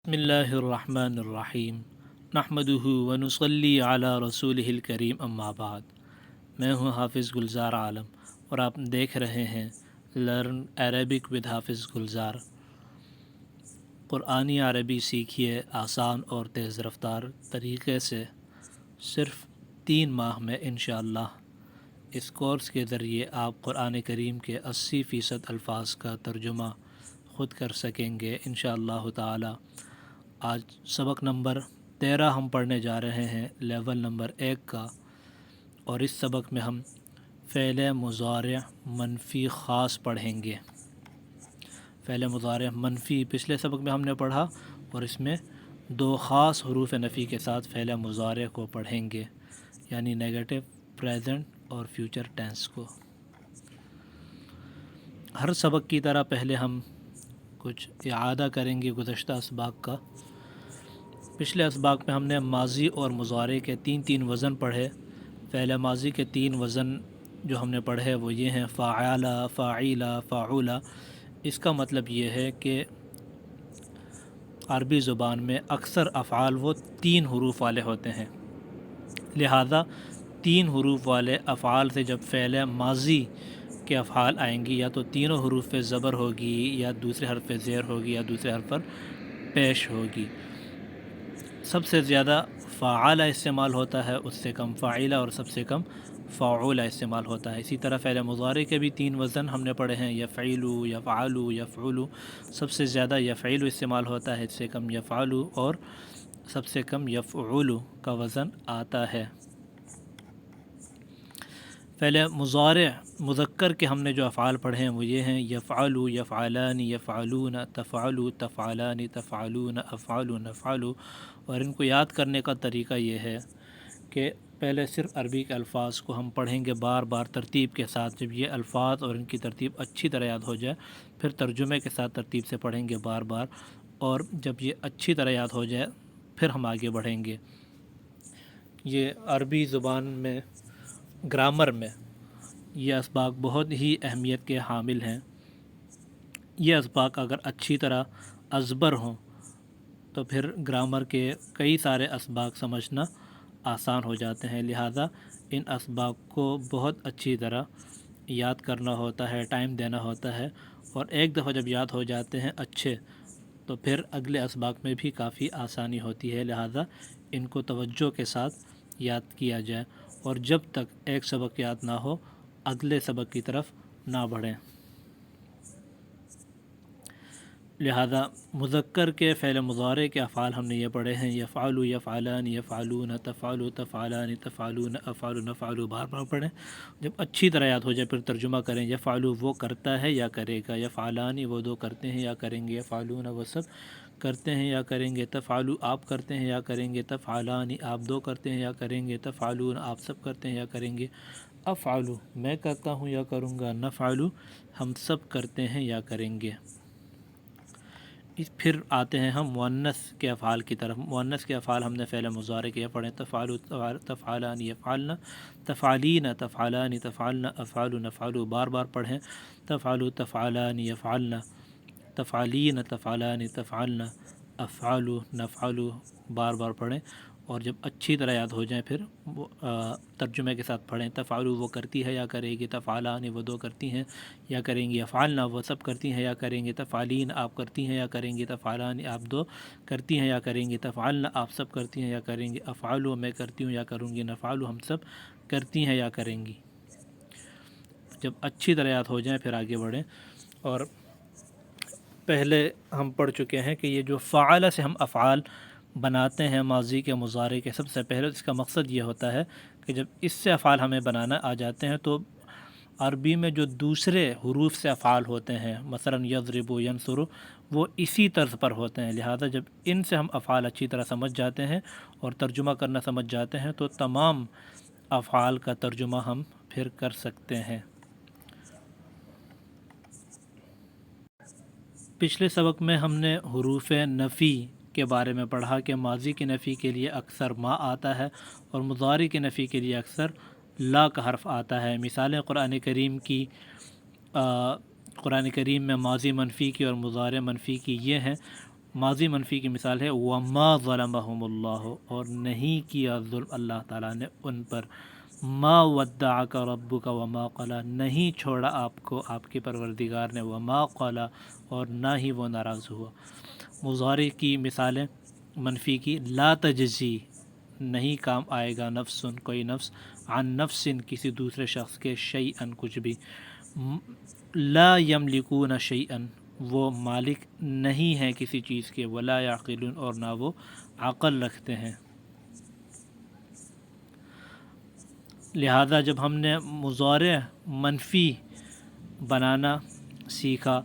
بسم اللہ الرحمن الرحیم نحمدہ ونصلی علی رسولہ الکریم اما بعد۔ میں ہوں حافظ گلزار عالم اور آپ دیکھ رہے ہیں لرن عربک ود حافظ گلزار۔ قرآنی عربی سیکھیے آسان اور تیز رفتار طریقے سے صرف 3 ماہ میں انشاءاللہ۔ اس کورس کے ذریعے آپ قرآن کریم کے 80% الفاظ کا ترجمہ خود کر سکیں گے انشاءاللہ تعالی۔ آج سبق نمبر 13 ہم پڑھنے جا رہے ہیں لیول نمبر 1 کا، اور اس سبق میں ہم فعل مضارع منفی خاص پڑھیں گے۔ فعل مضارع منفی پچھلے سبق میں ہم نے پڑھا، اور اس میں 2 خاص حروف نفی کے ساتھ فعل مضارع کو پڑھیں گے، یعنی نیگیٹو، پریزنٹ اور فیوچر ٹینس کو۔ ہر سبق کی طرح پہلے ہم کچھ اعادہ کریں گے گزشتہ اسباق کا۔ پچھلے اسباق میں ہم نے ماضی اور مضارع کے 3 وزن پڑھے۔ فعل ماضی کے 3 وزن جو ہم نے پڑھے وہ یہ ہیں فعل، فاعل، فاعول۔ اس کا مطلب یہ ہے کہ عربی زبان میں اکثر افعال وہ 3 حروف والے ہوتے ہیں، لہذا 3 حروف والے افعال سے جب فعل ماضی کے افعال آئیں گی، یا تو تینوں حروف پہ زبر ہوگی، یا دوسرے حرف پہ زیر ہوگی، یا دوسرے حرف پر پیش ہوگی۔ سب سے زیادہ فعال استعمال ہوتا ہے، اس سے کم فاعل، اور سب سے کم فاعول استعمال ہوتا ہے۔ اسی طرح فعل مضارع کے بھی 3 وزن ہم نے پڑھے ہیں، یفعل، یفعل، یفعل۔ سب سے زیادہ یفعل استعمال ہوتا ہے، اس سے کم یفعل، اور سب سے کم یفعل کا وزن آتا ہے۔ فعل مضارع مذکر کے ہم نے جو افعال پڑھے ہیں وہ یہ ہیں یفعل، یفعلان، یفعلون، تفعل، تفعلان، تفعلون، افعل، نفعل۔ اور ان کو یاد کرنے کا طریقہ یہ ہے کہ پہلے صرف عربی کے الفاظ کو ہم پڑھیں گے بار بار ترتیب کے ساتھ۔ جب یہ الفاظ اور ان کی ترتیب اچھی طرح یاد ہو جائے، پھر ترجمے کے ساتھ ترتیب سے پڑھیں گے بار بار، اور جب یہ اچھی طرح یاد ہو جائے پھر ہم آگے بڑھیں گے۔ یہ عربی زبان میں گرامر میں یہ اسباق بہت ہی اہمیت کے حامل ہیں۔ یہ اسباق اگر اچھی طرح ازبر ہوں تو پھر گرامر کے کئی سارے اسباق سمجھنا آسان ہو جاتے ہیں، لہذا ان اسباق کو بہت اچھی طرح یاد کرنا ہوتا ہے، ٹائم دینا ہوتا ہے، اور ایک دفعہ جب یاد ہو جاتے ہیں اچھے تو پھر اگلے اسباق میں بھی کافی آسانی ہوتی ہے، لہذا ان کو توجہ کے ساتھ یاد کیا جائے، اور جب تک ایک سبق یاد نہ ہو اگلے سبق کی طرف نہ بڑھیں۔ لہذا مذکر کے فعل مضارع کے افعال ہم نے یہ پڑھے ہیں یفعل، یفعلان، یفعلون، تفعل، تفعلان، تفعلون، افعل، نفعل۔ بار بار پڑھیں، جب اچھی طرح یاد ہو جائے پھر ترجمہ کریں۔ یفعل وہ کرتا ہے یا کرے گا، یفعلان وہ 2 کرتے ہیں یا کریں گے، یفعلون وہ سب کرتے ہیں یا کریں گے، تفعل آپ کرتے ہیں یا کریں گے، تفعلان آپ 2 کرتے ہیں یا کریں گے، تفعلون آپ سب کرتے ہیں یا کریں گے، افعل میں کرتا ہوں یا کروں گا، نفعل ہم سب کرتے ہیں یا کریں گے۔ پھر آتے ہیں ہم مؤنث کے افعال کی طرف۔ مؤنث کے افعال ہم نے فعل مضارع کے پڑھے تفعل، تفعلان، یفعلن، تفعلین، تفعلان، تفعلن، افعل، نفعل۔ بار بار پڑھیں تفعل، تفعلان، یفعلن، تفعلین، تفعلان، تفعلن، افعل، نفعل۔ بار بار پڑھیں، اور جب اچھی طرح یاد ہو جائیں پھر ترجمے کے ساتھ پڑھیں۔ تفعل وہ کرتی ہے یا کرے گی، تفعلان وہ 2 کرتی ہیں یا کریں گی، افعلن وہ سب کرتی ہیں یا کریں گے، تفعلین آپ کرتی ہیں یا کریں گی، تفعلان آپ 2 کرتی ہیں یا کریں گی، تفعلن آپ سب کرتی ہیں یا کریں گی، افعل میں کرتی ہوں یا کروں گی، نفعل ہم سب کرتی ہیں یا کریں گی۔ جب اچھی طرح یاد ہو جائیں پھر آگے بڑھیں۔ اور پہلے ہم پڑھ چکے ہیں کہ یہ جو فعل سے ہم افعال بناتے ہیں ماضی کے مضارع کے، سب سے پہلے اس کا مقصد یہ ہوتا ہے کہ جب اس سے افعال ہمیں بنانا آ جاتے ہیں تو عربی میں جو دوسرے حروف سے افعال ہوتے ہیں، مثلا یضرب، ینصر، وہ اسی طرز پر ہوتے ہیں، لہذا جب ان سے ہم افعال اچھی طرح سمجھ جاتے ہیں اور ترجمہ کرنا سمجھ جاتے ہیں تو تمام افعال کا ترجمہ ہم پھر کر سکتے ہیں۔ پچھلے سبق میں ہم نے حروف نفی کے بارے میں پڑھا کہ ماضی کی نفی کے لیے اکثر ما آتا ہے، اور مضارع کی نفی کے لیے اکثر لا کا حرف آتا ہے۔ مثالیں قرآن کریم میں ماضی منفی کی اور مضارع منفی کی یہ ہیں ماضی منفی کی مثال ہے وما ظلمہم اللہ، اور نہیں کیا ظلم اللہ تعالیٰ نے ان پر، ما ودعک ربک وما قلی، نہیں چھوڑا آپ کو آپ کے پروردگار نے، وما قلی، اور نہ ہی وہ ناراض ہوا۔ مضارع کی مثالیں منفی کی، لا تجزی، نہیں کام آئے گا، نفس، کوئی نفس، عن نفس، کسی دوسرے شخص کے، شیئن، کچھ بھی، لا یملکون شیئن، وہ مالک نہیں ہیں کسی چیز کے، ولا یعقلون، اور نہ وہ عقل رکھتے ہیں۔ لہذا جب ہم نے مضارع منفی بنانا سیکھا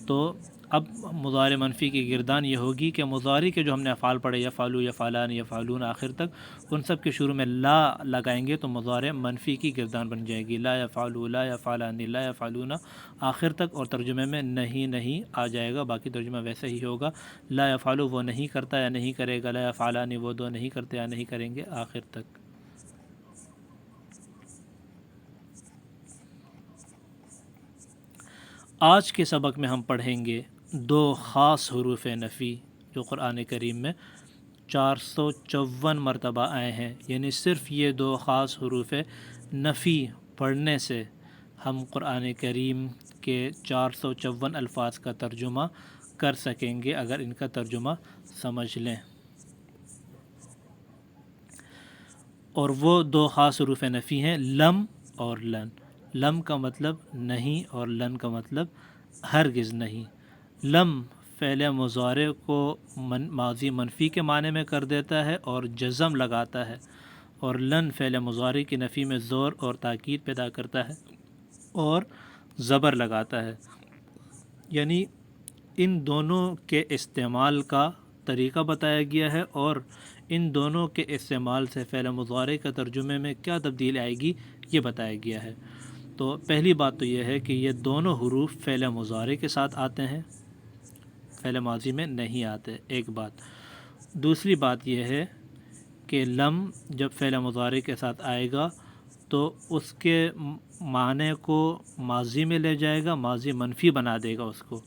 تو اب مضارع منفی کی گردان یہ ہوگی کہ مضارع کے جو ہم نے افعال پڑھے، یفعلوا، یفعلان، یفعلون آخر تک، ان سب کے شروع میں لا لگائیں گے تو مضارع منفی کی گردان بن جائے گی، لا یفعلوا، لا یفعلان، لا یفعلون آخر تک، اور ترجمے میں نہیں نہیں آ جائے گا، باقی ترجمہ ویسے ہی ہوگا، لا یفعلوا وہ نہیں کرتا یا نہیں کرے گا، لا یفعلان وہ دو نہیں کرتے یا نہیں کریں گے، آخر تک۔ آج کے سبق میں ہم پڑھیں گے دو خاص حروف نفی جو قرآن کریم میں 454 مرتبہ آئے ہیں، یعنی صرف یہ دو خاص حروف نفی پڑھنے سے ہم قرآن کریم کے 454 الفاظ کا ترجمہ کر سکیں گے اگر ان کا ترجمہ سمجھ لیں۔ اور وہ دو خاص حروف نفی ہیں لم اور لن۔ لم کا مطلب نہیں اور لن کا مطلب ہرگز نہیں۔ لم فعل مضارع کو ماضی منفی کے معنی میں کر دیتا ہے اور جزم لگاتا ہے، اور لن فعل مضارع کی نفی میں زور اور تاکید پیدا کرتا ہے اور زبر لگاتا ہے۔ یعنی ان دونوں کے استعمال کا طریقہ بتایا گیا ہے، اور ان دونوں کے استعمال سے فعل مضارع کا ترجمے میں کیا تبدیل آئے گی یہ بتایا گیا ہے۔ تو پہلی بات تو یہ ہے کہ یہ دونوں حروف فعل مضارع کے ساتھ آتے ہیں، فعل ماضی میں نہیں آتے، ایک بات۔ دوسری بات یہ ہے کہ لم جب فعل مضارع کے ساتھ آئے گا تو اس کے معنی کو ماضی میں لے جائے گا، ماضی منفی بنا دے گا اس کو،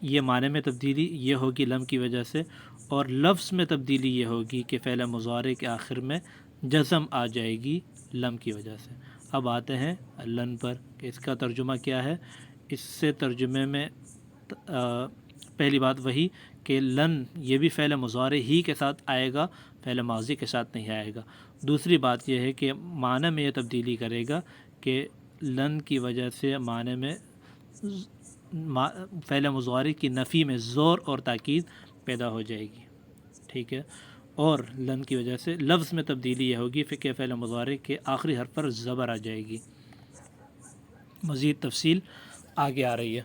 یہ معنی میں تبدیلی یہ ہوگی لم کی وجہ سے، اور لفظ میں تبدیلی یہ ہوگی کہ فعل مضارع کے آخر میں جزم آ جائے گی لم کی وجہ سے۔ اب آتے ہیں لن پر کہ اس کا ترجمہ کیا ہے۔ اس سے ترجمے میں پہلی بات وہی کہ لن یہ بھی فعل مضارع ہی کے ساتھ آئے گا، فعل ماضی کے ساتھ نہیں آئے گا۔ دوسری بات یہ ہے کہ معنی میں یہ تبدیلی کرے گا کہ لن کی وجہ سے معنی میں فعل مضارع کی نفی میں زور اور تاکید پیدا ہو جائے گی، ٹھیک ہے، اور لن کی وجہ سے لفظ میں تبدیلی یہ ہوگی کہ فعل مضارع کے آخری حرف پر زبر آ جائے گی۔ مزید تفصیل آگے آ رہی ہے۔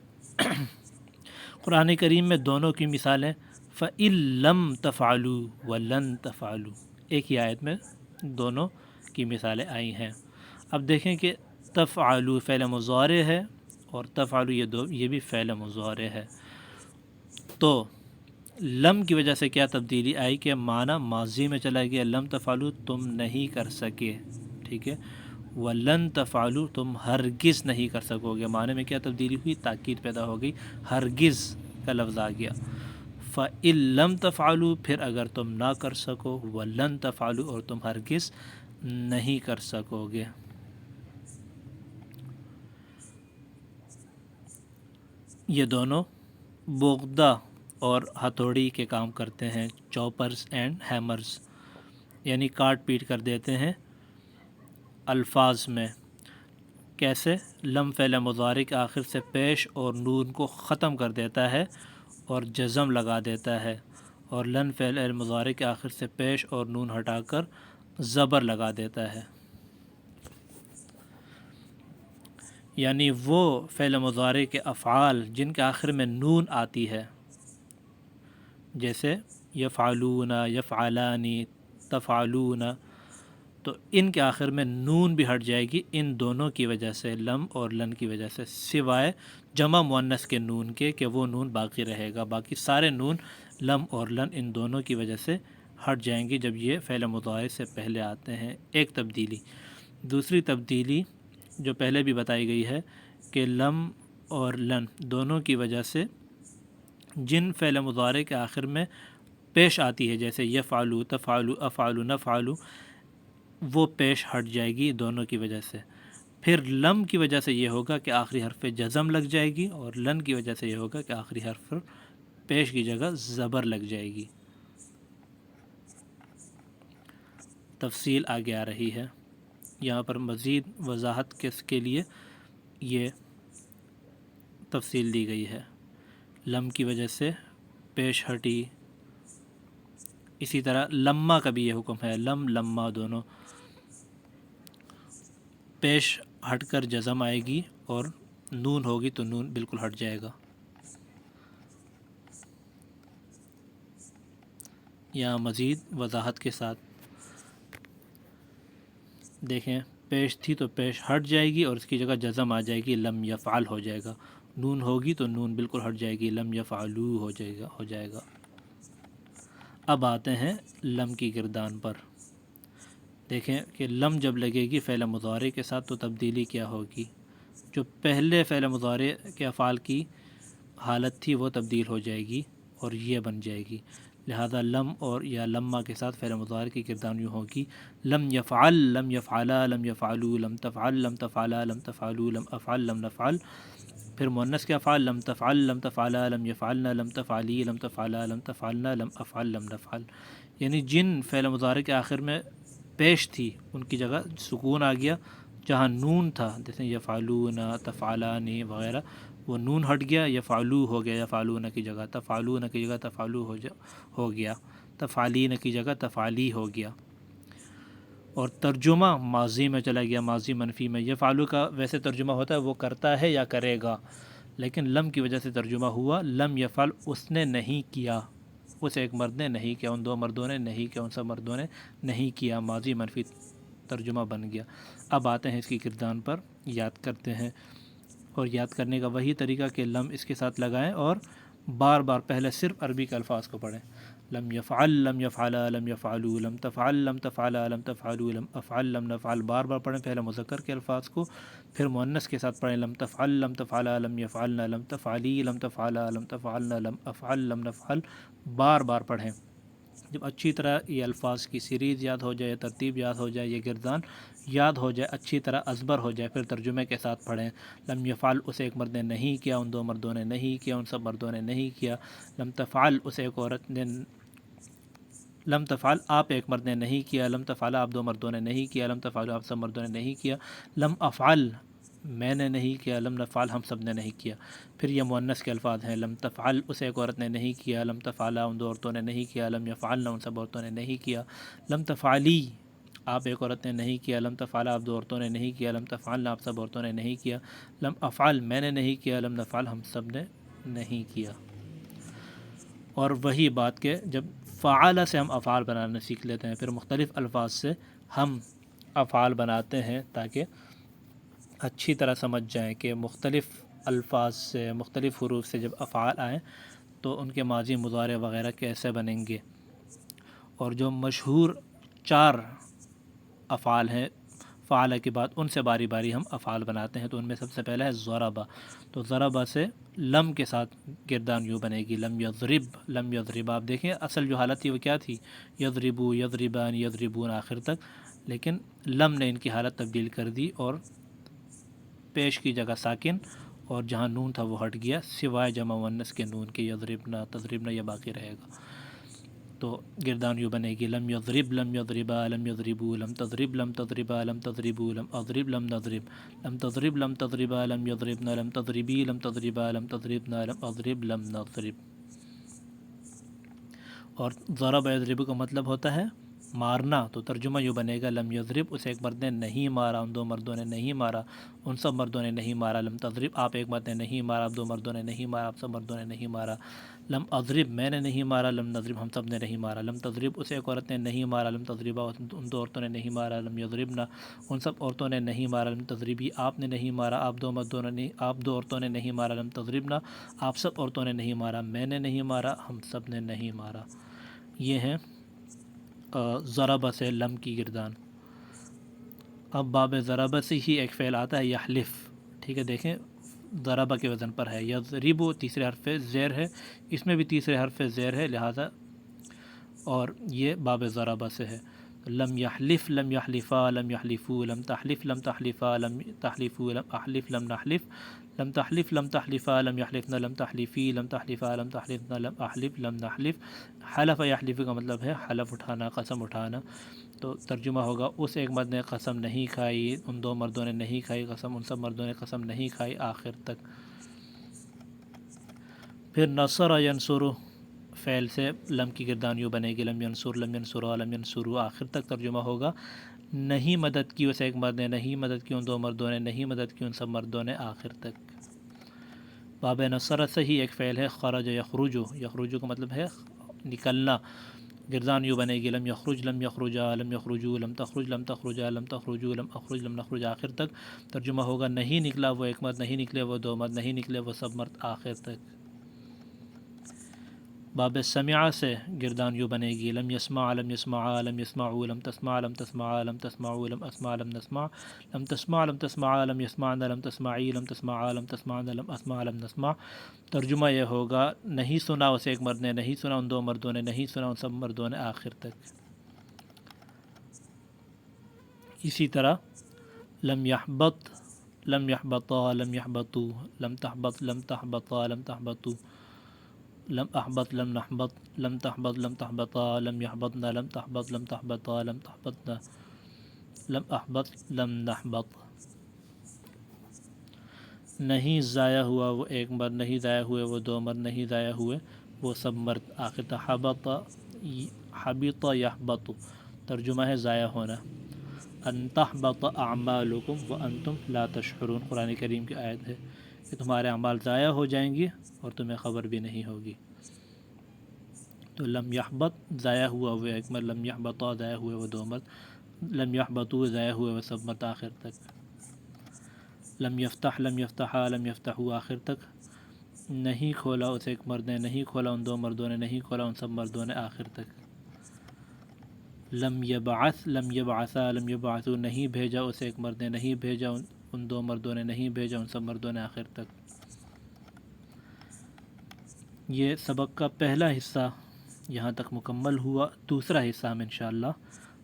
قرآن کریم میں دونوں کی مثالیں فَإِن لَمْ تَفْعَلُوا وَلَن تَفْعَلُوا، ایک ہی آیت میں دونوں کی مثالیں آئی ہیں۔ اب دیکھیں کہ تفعلوا فعل مضارع ہے اور تفعلوا یہ بھی فعل مضارع ہے، تو لم کی وجہ سے کیا تبدیلی آئی کہ معنی ماضی میں چلا گیا، لم تفعلوا تم نہیں کر سکے، ٹھیک ہے، وَلَن تَفْعَلُوا تم ہرگز نہیں کر سکو گے، معنی میں کیا تبدیلی ہوئی، تاکید پیدا ہو گئی، ہرگز کا لفظ آ گیا۔ فَإِن لَمْ تَفْعَلُوا پھر اگر تم نہ کر سکو، وَلَن تَفْعَلُوا اور تم ہرگز نہیں کر سکو گے۔ یہ دونوں بوغدہ اور ہتھوڑی کے کام کرتے ہیں، چوپرز اینڈ ہیمرز، یعنی کاٹ پیٹ کر دیتے ہیں الفاظ میں۔ کیسے؟ لم فعل مضارع کے آخر سے پیش اور نون کو ختم کر دیتا ہے اور جزم لگا دیتا ہے، اور لن فعل مضارع کے آخر سے پیش اور نون ہٹا کر زبر لگا دیتا ہے۔ یعنی وہ فعل مضارع کے افعال جن کے آخر میں نون آتی ہے، جیسے یفعلون، یفعلان، تفعلون، تو ان کے آخر میں نون بھی ہٹ جائے گی ان دونوں کی وجہ سے، لم اور لن کی وجہ سے، سوائے جمع مؤنث کے نون کے کہ وہ نون باقی رہے گا، باقی سارے نون لم اور لن ان دونوں کی وجہ سے ہٹ جائیں گی جب یہ فعل مضارع سے پہلے آتے ہیں، ایک تبدیلی۔ دوسری تبدیلی جو پہلے بھی بتائی گئی ہے کہ لم اور لن دونوں کی وجہ سے جن فعل مضارع کے آخر میں پیش آتی ہے، جیسے یفعلو، تفعلو، افعلو، نفعلو، وہ پیش ہٹ جائے گی دونوں کی وجہ سے۔ پھر لم کی وجہ سے یہ ہوگا کہ آخری حرف پہ جزم لگ جائے گی، اور لن کی وجہ سے یہ ہوگا کہ آخری حرف پر پیش کی جگہ زبر لگ جائے گی۔ تفصیل آگے آ رہی ہے، یہاں پر مزید وضاحت کے لیے یہ تفصیل دی گئی ہے۔ لم کی وجہ سے پیش ہٹی، اسی طرح لمہ کا بھی یہ حکم ہے، لم لمہ دونوں پیش ہٹ کر جزم آئے گی، اور نون ہوگی تو نون بالکل ہٹ جائے گا۔ یہاں مزید وضاحت کے ساتھ دیکھیں، پیش تھی تو پیش ہٹ جائے گی اور اس کی جگہ جزم آ جائے گی، لم یفعل ہو جائے گا۔ نون ہوگی تو نون بالکل ہٹ جائے گی، لم یفعلو ہو جائے گا۔ اب آتے ہیں لم کی گردان پر۔ دیکھیں کہ لم جب لگے گی فعل مضارع کے ساتھ تو تبدیلی کیا ہوگی۔ جو پہلے فعل مضارع کے افعال کی حالت تھی وہ تبدیل ہو جائے گی اور یہ بن جائے گی، لہذا لم اور یا لمہ کے ساتھ فعل مضارع کی گردان یوں ہوگی، لم یفعل، لم یفعلا، لم یفعلو، لم تفعل، لم تفعلا، لم تفعلو، لم افعل، لم نفعل۔ پھر مؤنث کے افعال، لم تفعل، لم تفعلا، لم یفعلنا، لم تفعلی، لم تفعلا، لم تفعلنا، لم افعل، لم نفعل۔ یعنی جن فعل مضارع کے آخر میں پیش تھی ان کی جگہ سکون آ گیا، جہاں نون تھا جیسے یفعلون، تفعلانی وغیرہ، وہ نون ہٹ گیا، یفعلو ہو گیا، یفعلون کی جگہ تفعلون کی جگہ تفعلو ہو گیا، تفعلین کی جگہ تفعلی ہو گیا۔ اور ترجمہ ماضی میں چلا گیا، ماضی منفی میں۔ یفعلو کا ویسے ترجمہ ہوتا ہے وہ کرتا ہے یا کرے گا، لیکن لم کی وجہ سے ترجمہ ہوا لم یفعل، اس نے نہیں کیا، اس ایک مرد نے نہیں کیا، ان دو مردوں نے نہیں کیا، ان سب مردوں نے نہیں کیا، ماضی منفی ترجمہ بن گیا۔ اب آتے ہیں اس کی گردان پر، یاد کرتے ہیں، اور یاد کرنے کا وہی طریقہ کہ لم اس کے ساتھ لگائیں اور بار بار پہلے صرف عربی کے الفاظ کو پڑھیں۔ لم یفعل، لم یفعلا، لم یفعلو، لم تفعل، لم تفعلا، لم تفعلو، لم افعل، لم نفعل، بار بار پڑھیں پہلے مذکر کے الفاظ کو، پھر مؤنث کے ساتھ پڑھیں، لم تفعل، لم تفعلا، لم یفعلنا، لم تفعلی، لم تفعلا، لم تفعلنا، لم افعل، لم نفعل، بار بار پڑھیں۔ جب اچھی طرح یہ الفاظ کی سیریز یاد ہو جائے، ترتیب یاد ہو جائے، یہ گردان یاد ہو جائے، اچھی طرح ازبر ہو جائے، پھر ترجمے کے ساتھ پڑھیں۔ لم یفعل، اسے ایک مرد نے نہیں کیا، ان دو مردوں نے نہیں کیا، ان سب مردوں نے نہیں کیا۔ لم تفعل، اسے ایک عورت نے، لم تفعل، آپ ایک مرد نے نہیں کیا۔ لم تفعل، آپ دو مردوں نے نہیں کیا۔ لم تفعل، آپ سب مردوں نے نہیں کیا۔ لم افعل، میں نے نہیں کیا۔ لم نفعل، ہم سب نے نہیں کیا۔ پھر یہ مؤنث کے الفاظ ہیں، لم تفعل، اسے ایک عورت نے نہیں کیا۔ لم تفعلا، ان دو عورتوں نے نہیں کیا۔ لم یفعلنا، ان سب عورتوں نے نہیں کیا۔ لم تفعلی، آپ ایک عورت نے نہیں کیا۔ لم تفعلا، آپ دو عورتوں نے نہیں کیا۔ لم تفعلنا، آپ سب عورتوں نے نہیں کیا۔ لم افعل، میں نے نہیں کیا۔ لم نفعل، ہم سب نے نہیں کیا۔ اور وہی بات کہ جب فعال سے ہم افعال بنانا سیکھ لیتے ہیں، پھر مختلف الفاظ سے ہم افعال بناتے ہیں تاکہ اچھی طرح سمجھ جائیں کہ مختلف الفاظ سے، مختلف حروف سے جب افعال آئیں تو ان کے ماضی، مضارع وغیرہ کیسے بنیں گے۔ اور جو مشہور 4 افعال ہیں فعال کے بعد، ان سے باری باری ہم افعال بناتے ہیں۔ تو ان میں سب سے پہلا ہے ضربہ، تو ضربہ سے لم کے ساتھ گردان یوں بنے گی، لم یضرب، لم یضرب۔ آپ دیکھیں اصل جو حالت تھی وہ کیا تھی، یضربو، یضربان، یضربون آخر تک، لیکن لم نے ان کی حالت تبدیل کر دی اور پیش کی جگہ ساکن، اور جہاں نون تھا وہ ہٹ گیا، سوائے جمع مؤنث کے نون کے، یضربنا، تضربنا، یہ باقی رہے گا۔ تو گردان یوں بنے گی، لم یضرب، لم یضربا، لم یضربو، لم تضرب، لم تضربا، لم تضربو، لم اضرب، لم نضرب، لم تضرب، لم تضربا، لم یضربنا، لم تضربی، لم تضربا، لم تضربنا، لم اضرب، لم نضرب۔ اور ضرب یضرب کا مطلب ہوتا ہے مارنا، تو ترجمہ یوں بنے گا، لم یضرب، اسے ایک مرد نے نہیں مارا، ان دو مردوں نے نہیں مارا، ان سب مردوں نے نہیں مارا۔ لم تضرب، آپ ایک مرد نے نہیں مارا، آپ دو مردوں نے نہیں مارا، آپ سب مردوں نے نہیں مارا۔ لم اضرب، میں نے نہیں مارا۔ لم نضرب، ہم سب نے نہیں مارا۔ لم تضرب، اسے ایک عورت نے نہیں مارا۔ لم تضربا، ان دو عورتوں نے نہیں مارا۔ لم یضربنا، ان سب عورتوں نے نہیں مارا۔ لم تضربی، آپ نے نہیں مارا، آپ دو مردوں نے، آپ دو عورتوں نے نہیں مارا۔ لم تضربنا، آپ سب عورتوں نے نہیں مارا، میں نے نہیں مارا، ہم سب نے نہیں مارا۔ یہ ہیں ضربہ سے لم کی گردان۔ اب باب ضربہ سے ہی ایک فعل آتا ہے یحلف، ٹھیک ہے، دیکھیں ضربہ کے وزن پر ہے. یضرب تیسرے حرف زیر ہے، اس میں بھی تیسرے حرف زیر ہے، لہذا اور یہ باب ضربہ سے ہے. لم یحلف لم یحلفا لم یحلفو لم تحلف لم تحلفا لم تحلفو لم احلف لم نحلف لم تحلف لم تحلفا لم یحلفنا لم تحلفی لم تحلفا لم تحلفنا لم احلف لم نحلف. حلف یحلف کا مطلب ہے حلف اٹھانا، قسم اٹھانا. تو ترجمہ ہوگا اس ایک مرد نے قسم نہیں کھائی، ان دو مردوں نے نہیں کھائی قسم، ان سب مردوں نے قسم نہیں کھائی آخر تک. پھر نصر ینصر فعل سے لم کی گردان یوں بنے گی، لم ینصر لم ینصرا لم ینصروا آخر تک ترجمہ ہوگا نہیں مدد کی اس ایک مرد نے، نہیں مدد کی ان دو مردوں نے، نہیں مدد کی ان سب مردوں نے آخر تک. باب نصر سے ہی ایک فعل ہے خرج یخرجو، یخرجو کا مطلب ہے نکلنا، گردان یوں بنے گی لم یخرج لم یخرجا لم یخرجو لم تخرج لم تخرجا لم تخرجو لم اخرج لم نخرج آخر تک. ترجمہ ہوگا نہیں نکلا وہ ایک مرد، نہیں نکلے وہ دو مرد، نہیں نکلے وہ سب مرد آخر تک. باب سمع سے گردان یوں بنے گی لم یسمع لم یسمعا لم یسمعوا لم تسمع لم تسمعا لم تسمعوا لم اسمع لم نسمع لم تسمع لم تسمعا لم یسمعن لم تسمعی لم تسمعا لم تسمعن لم اسمع لم نسمع. ترجمہ یہ ہوگا نہیں سنا اسے ایک مرد نے، نہیں سنا ان دو مردوں نے، نہیں سنا ان سب مردوں نے آخر تک. اسی طرح لم یحبط لم یحبطا لم یحبطوا لم تحبط لم تحبطا لم تحبطوا لم احبط لم نحبط لم تحبط لم تحبطا لم يحبطنا لم تحبط لم تحبطا لم تحبطنا لم احبط لم نحبط. نہیں ضائع ہوا وہ ایک مرد، نہیں ضائع ہوئے وہ دو مرد، نہیں ضائع ہوئے وہ سب مرد آخر تک. حبط یحبط ترجمہ ہے ضائع ہونا. ان تحبط اعمالکم وانتم لا تشعرون قرآن کریم کی آیت ہے کہ تمہارے اعمال ضائع ہو جائیں گی اور تمہیں خبر بھی نہیں ہوگی. تو لم یحبط ضائع ہوا وہ ایک مرد، لم یحبطا ضائع ہوئے وہ دو مرد، لم یحبطوا ضائع ہوئے وہ سب مرد آخر تک. لم یفتح لم یفتحا لم یفتحوا آخر تک نہیں کھولا اس ایک مرد نے، نہیں کھولا ان دو مردوں نے، نہیں کھولا ان سب مردوں نے آخر تک. لم یبعث لم یبعثا لم یبعثوا نہیں بھیجا اس ایک مرد نے، نہیں بھیجا ان دو مردوں نے، نہیں بھیجا ان سب مردوں نے آخر تک. یہ سبق کا پہلا حصہ یہاں تک مکمل ہوا. دوسرا حصہ ہم انشاءاللہ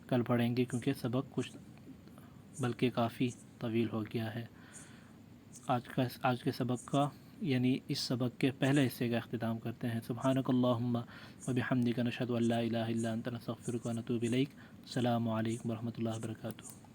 کل پڑھیں گے کیونکہ سبق کچھ بلکہ کافی طویل ہو گیا ہے. آج کے سبق کا یعنی اس سبق کے پہلے حصے کا اختتام کرتے ہیں. سبحانک اللہم و بحمدک نشہد ان لا الہ الا انت نستغفرک و نتوب الیک. السلام علیکم ورحمۃ اللہ وبرکاتہ.